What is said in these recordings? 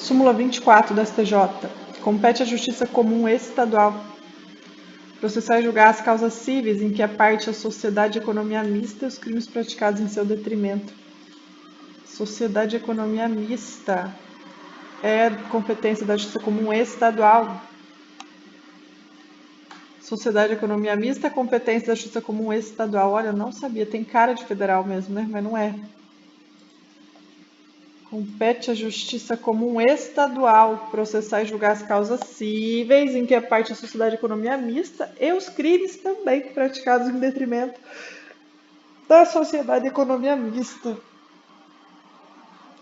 Súmula 24 da STJ. Compete à Justiça Comum Estadual processar e julgar as causas cíveis em que a parte a sociedade de economia mista e os crimes praticados em seu detrimento. Sociedade de economia mista é competência da Justiça Comum Estadual. Sociedade de economia mista é competência da Justiça Comum Estadual. Olha, eu não sabia, tem cara de federal mesmo, né? Mas não é. Compete à Justiça Comum Estadual processar e julgar as causas cíveis em que a parte da sociedade de economia mista e os crimes também praticados em detrimento da sociedade de economia mista.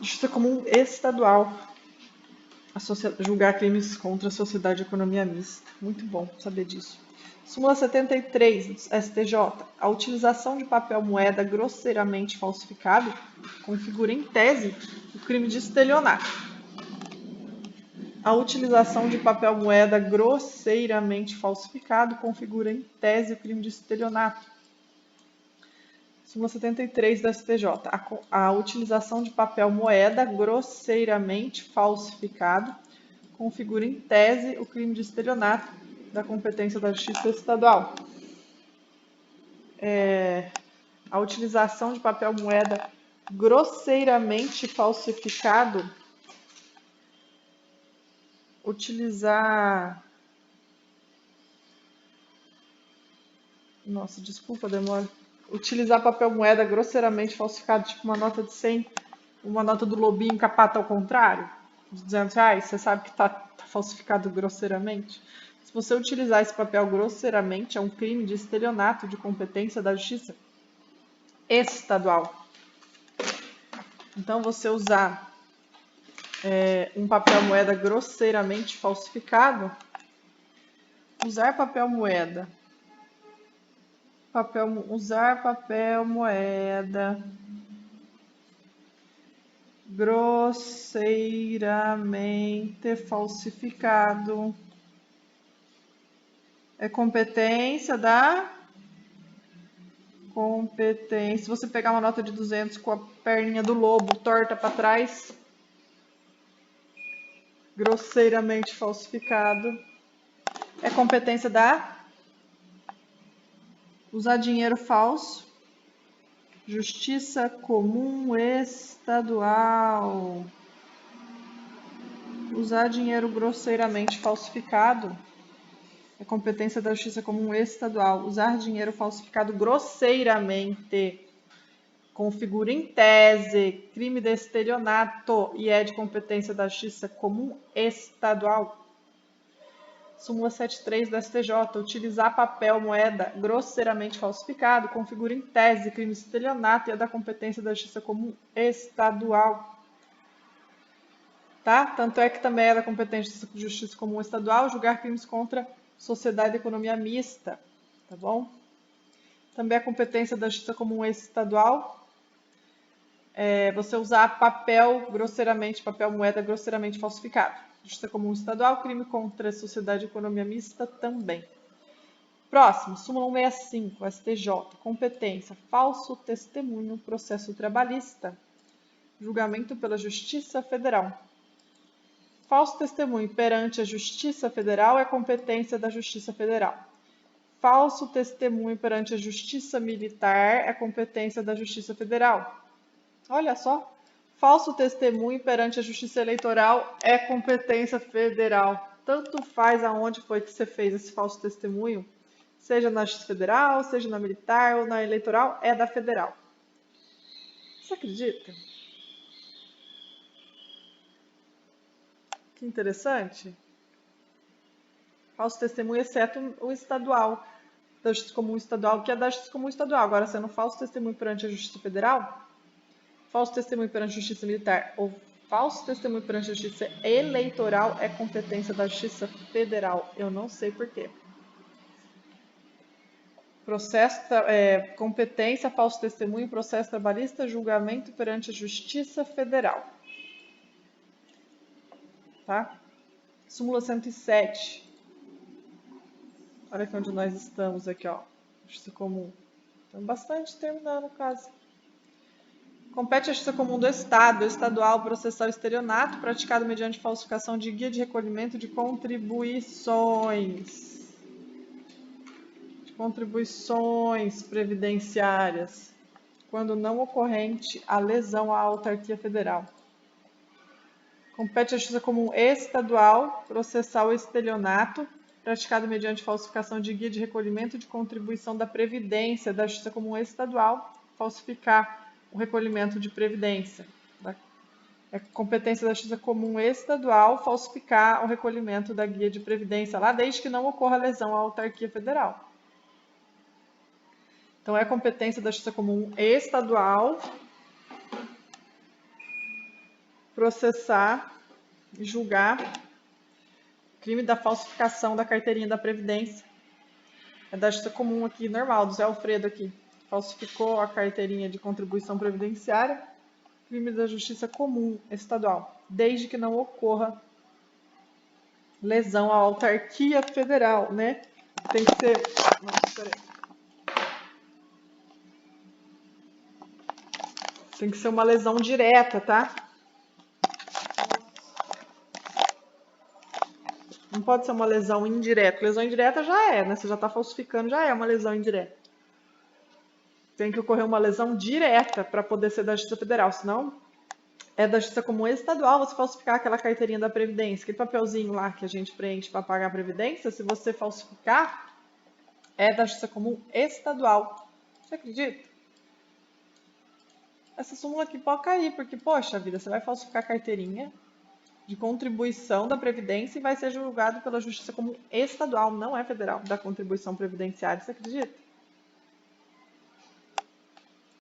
Justiça Comum Estadual. Julgar crimes contra a sociedade de economia mista. Muito bom saber disso. Súmula 73, STJ. A utilização de papel moeda grosseiramente falsificado configura em tese o crime de estelionato. A utilização de papel moeda grosseiramente falsificado configura em tese o crime de estelionato. Súmula 73 da STJ. A utilização de papel moeda grosseiramente falsificado configura em tese o crime de estelionato da competência da Justiça Estadual. A utilização de papel moeda grosseiramente falsificado, utilizar papel moeda grosseiramente falsificado, tipo uma nota de 100, uma nota do Lobinho capata ao contrário, de R$200, você sabe que está falsificado grosseiramente? Se você utilizar esse papel grosseiramente, é um crime de estelionato de competência da Justiça Estadual. Então, você usar um papel moeda grosseiramente falsificado, usar papel moeda grosseiramente falsificado é competência da Se você pegar uma nota de 200 com a perninha do lobo torta para trás, grosseiramente falsificado, é competência da usar dinheiro falso, Justiça Comum Estadual. Usar dinheiro grosseiramente falsificado é competência da Justiça Comum Estadual. Usar dinheiro falsificado grosseiramente configura em tese crime de estelionato e é de competência da Justiça Comum Estadual. Súmula 73 do STJ. Utilizar papel moeda grosseiramente falsificado configura em tese crime de estelionato e é da competência da Justiça Comum Estadual. Tá? Tanto é que também é da competência da Justiça Comum Estadual julgar crimes contra sociedade e economia mista. Tá bom? Também é competência da Justiça Comum Estadual você usar papel moeda grosseiramente falsificado. Justiça Comum Estadual, crime contra a sociedade e economia mista também. Próximo, súmula 165, STJ, competência, falso testemunho, processo trabalhista, julgamento pela Justiça Federal. Falso testemunho perante a Justiça Federal é competência da Justiça Federal. Falso testemunho perante a Justiça Militar é competência da Justiça Federal. Olha só, falso testemunho perante a Justiça Eleitoral é competência federal. Tanto faz aonde foi que você fez esse falso testemunho, seja na Justiça Federal, seja na Militar ou na Eleitoral, é da Federal. Você acredita? Que interessante. Falso testemunho, exceto o estadual, da Justiça Comum Estadual, que é da Justiça Comum Estadual. Agora, sendo falso testemunho perante a Justiça Federal, falso testemunho perante a Justiça Militar ou falso testemunho perante a Justiça Eleitoral é competência da Justiça Federal. Eu não sei porquê. Competência, falso testemunho, processo trabalhista, julgamento perante a Justiça Federal. Tá? Súmula 107. Olha aqui onde nós estamos aqui, ó. Justiça Comum. Estamos bastante terminando quase. Compete à Justiça Comum do Estado, estadual, processar o estelionato praticado mediante falsificação de guia de recolhimento de contribuições. Previdenciárias, quando não ocorrente a lesão à autarquia federal. Compete à Justiça Comum Estadual processar o estelionato praticado mediante falsificação de guia de recolhimento de contribuição da Previdência da Justiça Comum Estadual, falsificar o recolhimento de Previdência. É competência da Justiça Comum Estadual falsificar o recolhimento da guia de Previdência lá, desde que não ocorra lesão à autarquia federal. Então, é competência da Justiça Comum Estadual processar e julgar o crime da falsificação da carteirinha da Previdência. É da Justiça Comum aqui, normal, do Zé Alfredo aqui. Falsificou a carteirinha de contribuição previdenciária, crime da Justiça Comum Estadual, desde que não ocorra lesão à autarquia federal, né? Tem que ser... Nossa, peraí. Tem que ser uma lesão direta, tá? Não pode ser uma lesão indireta. Lesão indireta já é, né? Você já está falsificando, já é uma lesão indireta. Tem que ocorrer uma lesão direta para poder ser da Justiça Federal, senão é da Justiça Comum Estadual você falsificar aquela carteirinha da Previdência, aquele papelzinho lá que a gente preenche para pagar a Previdência, se você falsificar, é da Justiça Comum Estadual. Você acredita? Essa súmula aqui pode cair, porque, poxa vida, você vai falsificar a carteirinha de contribuição da Previdência e vai ser julgado pela Justiça Comum Estadual, não é federal, da contribuição previdenciária, você acredita?